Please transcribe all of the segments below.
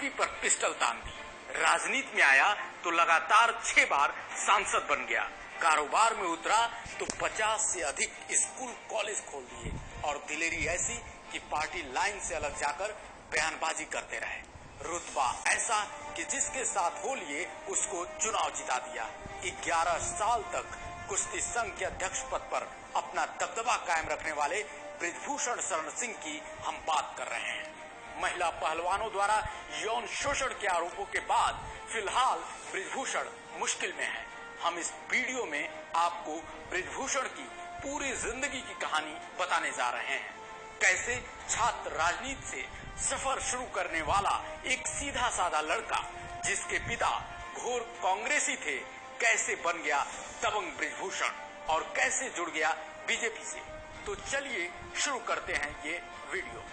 SP पर pistol तान दी। राजनीति में आया तो लगातार 6 बार सांसद बन गया। कारोबार में उतरा तो 50 से अधिक स्कूल कॉलेज खोल दिए और दिलेरी ऐसी कि पार्टी लाइन से अलग जाकर बयानबाजी करते रहे। रुतबा ऐसा कि जिसके साथ हो लिए उसको चुनाव जिता दिया। 11 साल तक कुश्ती संघ के अध्यक्ष पद पर अपना दबदबा कायम रखने वाले बृजभूषण शरण सिंह की हम बात कर रहे हैं। महिला पहलवानों द्वारा यौन शोषण के आरोपों के बाद फिलहाल बृजभूषण मुश्किल में है। हम इस वीडियो में आपको बृजभूषण की पूरी जिंदगी की कहानी बताने जा रहे हैं। कैसे छात्र राजनीति से सफर शुरू करने वाला एक सीधा साधा लड़का जिसके पिता घोर कांग्रेसी थे, कैसे बन गया दबंग बृजभूषण और कैसे जुड़ गया बीजेपी से। तो चलिए शुरू करते हैं ये वीडियो।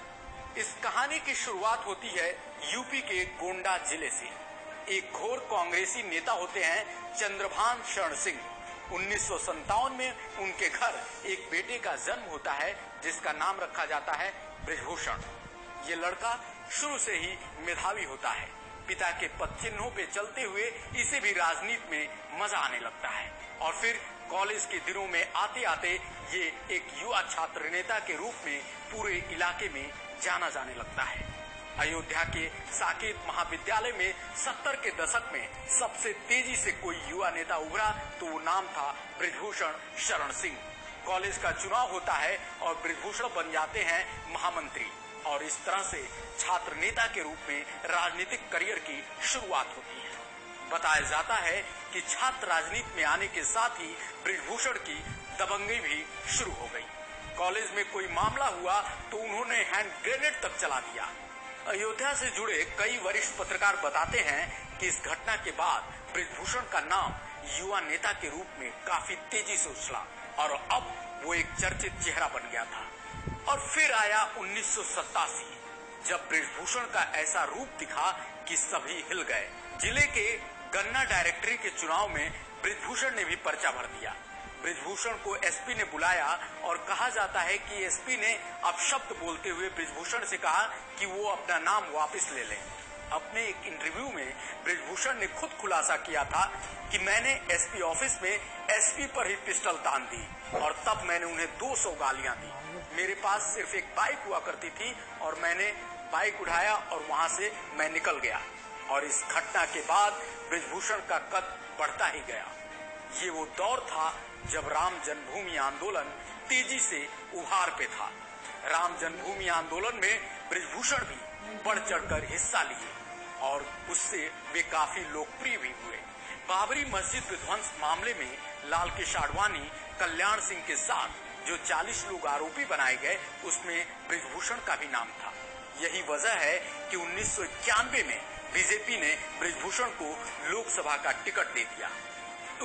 इस कहानी की शुरुआत होती है यूपी के गोंडा जिले से। एक घोर कांग्रेसी नेता होते हैं चंद्रभान शरण सिंह। 1957 में उनके घर एक बेटे का जन्म होता है जिसका नाम रखा जाता है बृजभूषण। ये लड़का शुरू से ही मेधावी होता है। पिता के पद चिन्हों पे चलते हुए इसे भी राजनीति में मजा आने लगता है और फिर कॉलेज के दिनों में आते आते ये एक युवा छात्र नेता के रूप में पूरे इलाके में जाना जाने लगता है। अयोध्या के साकेत महाविद्यालय में 70 के दशक में सबसे तेजी से कोई युवा नेता उभरा तो वो नाम था बृजभूषण शरण सिंह। कॉलेज का चुनाव होता है और बृजभूषण बन जाते हैं महामंत्री और इस तरह से छात्र नेता के रूप में राजनीतिक करियर की शुरुआत होती है। बताया जाता है कि छात्र राजनीति में आने के साथ ही बृजभूषण की दबंगई भी शुरू हो गई। कॉलेज में कोई मामला हुआ तो उन्होंने हैंड ग्रेनेड तक चला दिया। अयोध्या से जुड़े कई वरिष्ठ पत्रकार बताते हैं कि इस घटना के बाद बृजभूषण का नाम युवा नेता के रूप में काफी तेजी से उछला और अब वो एक चर्चित चेहरा बन गया था। और फिर आया 1987 जब बृजभूषण का ऐसा रूप दिखा कि सभी हिल गए। जिले के गन्ना डायरेक्टरी के चुनाव में बृजभूषण ने भी पर्चा भर दिया। बृजभूषण को एसपी ने बुलाया और कहा जाता है कि एसपी ने अपशब्द बोलते हुए बृजभूषण से कहा कि वो अपना नाम वापस ले लें। अपने एक इंटरव्यू में बृजभूषण ने खुद खुलासा किया था कि मैंने एसपी ऑफिस में एसपी पर ही पिस्टल तान दी और तब मैंने उन्हें 200 गालियां दी। मेरे पास सिर्फ एक बाइक हुआ करती थी और मैंने बाइक उठाया और वहां से मैं निकल गया। और इस घटना के बाद बृजभूषण का कद बढ़ता ही गया। ये वो दौर था जब राम जन्मभूमि आंदोलन तेजी से उभार पे था। राम जन्मभूमि आंदोलन में बृजभूषण भी बढ़ चढ़कर हिस्सा लिए और उससे वे काफी लोकप्रिय भी हुए। बाबरी मस्जिद विध्वंस मामले में लाल किश आडवाणी, कल्याण सिंह के साथ जो 40 लोग आरोपी बनाए गए उसमें बृजभूषण का भी नाम था। यही वजह है कि 1991 में बीजेपी ने बृजभूषण को लोकसभा का टिकट दे दिया।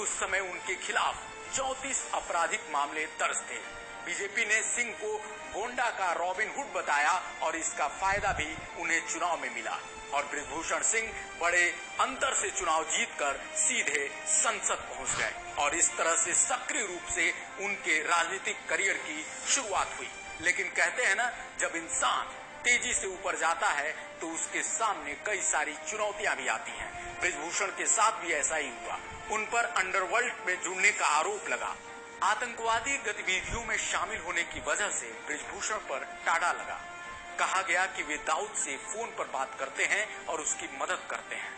उस समय उनके खिलाफ 34 आपराधिक मामले दर्ज थे। बीजेपी ने सिंह को गोंडा का रॉबिन हुड बताया और इसका फायदा भी उन्हें चुनाव में मिला और बृजभूषण सिंह बड़े अंतर से चुनाव जीतकर सीधे संसद पहुंच गए और इस तरह से सक्रिय रूप से उनके राजनीतिक करियर की शुरुआत हुई। लेकिन कहते हैं ना, जब इंसान तेजी से ऊपर जाता है तो उसके सामने कई सारी चुनौतियां भी आती हैं। बृजभूषण के साथ भी ऐसा ही हुआ। उन पर अंडरवर्ल्ड में जुड़ने का आरोप लगा। आतंकवादी गतिविधियों में शामिल होने की वजह से बृजभूषण पर टाड़ा लगा। कहा गया कि वे दाऊद से फोन पर बात करते हैं और उसकी मदद करते हैं।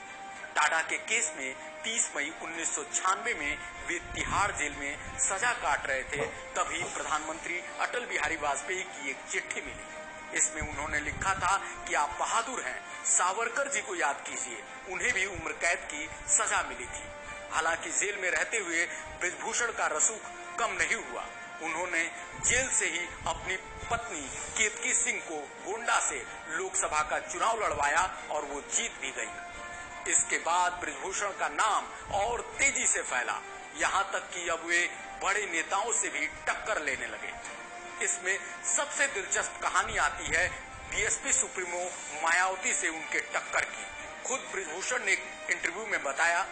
टाडा के केस में 30 मई 1996 में वे तिहाड़ जेल में सजा काट रहे थे। तभी प्रधानमंत्री अटल बिहारी वाजपेयी की एक चिट्ठी मिली। इसमें उन्होंने लिखा था कि आप बहादुर हैं, सावरकर जी को याद कीजिए, उन्हें भी उम्र कैद की सजा मिली थी। हालांकि जेल में रहते हुए बृजभूषण का रसूख कम नहीं हुआ। उन्होंने जेल से ही अपनी पत्नी केतकी सिंह को गोंडा से लोकसभा का चुनाव लड़वाया और वो जीत भी गई। इसके बाद बृजभूषण का नाम और तेजी से फैला, यहाँ तक कि अब वे बड़े नेताओं से भी टक्कर लेने लगे। इसमें सबसे दिलचस्प कहानी आती है बीएसपी सुप्रीमो मायावती से उनके टक्कर की। खुद बृजभूषण ने एक इंटरव्यू में बताया,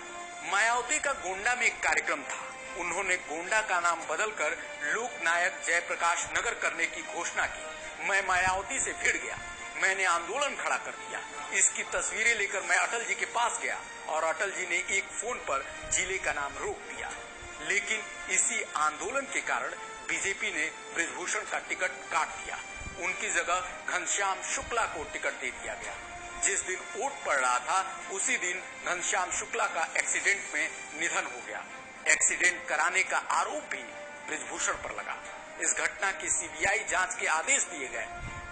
मायावती का गोंडा में एक कार्यक्रम था। उन्होंने गोंडा का नाम बदलकर लोकनायक जयप्रकाश नगर करने की घोषणा की। मैं मायावती से भिड़ गया। मैंने आंदोलन खड़ा कर दिया। इसकी तस्वीरें लेकर मैं अटल जी के पास गया और अटल जी ने एक फोन पर जिले का नाम रोक दिया। लेकिन इसी आंदोलन के कारण बीजेपी ने बृजभूषण का टिकट काट दिया। उनकी जगह घनश्याम शुक्ला को टिकट दे दिया गया। जिस दिन वोट पड़ रहा था उसी दिन घनश्याम शुक्ला का एक्सीडेंट में निधन हो गया। एक्सीडेंट कराने का आरोप भी बृजभूषण पर लगा। इस घटना की सीबीआई जांच के आदेश दिए गए।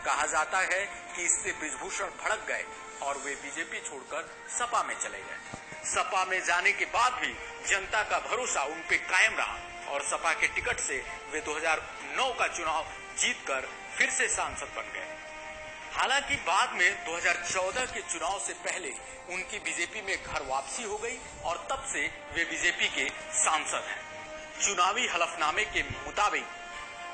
कहा जाता है कि इससे बृजभूषण भड़क गए और वे बीजेपी छोड़कर सपा में चले गए। सपा में जाने के बाद भी जनता का भरोसा उन पे कायम रहा और सपा के टिकट से वे 2009 का चुनाव जीतकर फिर से सांसद बन गए। हालांकि बाद में 2014 के चुनाव से पहले उनकी बीजेपी में घर वापसी हो गई और तब से वे बीजेपी के सांसद हैं। चुनावी हलफनामे के मुताबिक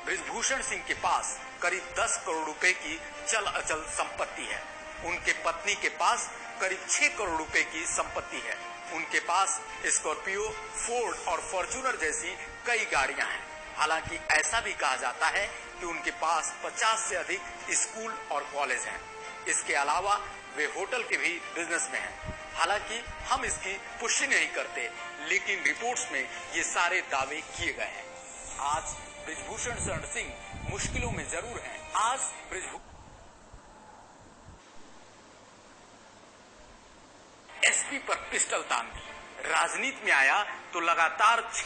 बृजभूषण सिंह के पास करीब 10 करोड़ रुपए की चल अचल संपत्ति है। उनके पत्नी के पास करीब 6 करोड़ रुपए की संपत्ति है। उनके पास स्कॉर्पियो, फोर्ड और फॉर्च्यूनर जैसी कई गाड़ियां हैं। हालांकि ऐसा भी कहा जाता है कि उनके पास 50 से अधिक स्कूल और कॉलेज हैं। इसके अलावा वे होटल के भी बिजनेस में हैं। हालांकि हम इसकी पुष्टि नहीं करते, लेकिन रिपोर्ट्स में ये सारे दावे किए गए हैं। आज बृजभूषण शरण सिंह मुश्किलों में जरूर हैं। आज एसपी पर पिस्टल तान दी। राजनीति में आया तो लगातार 6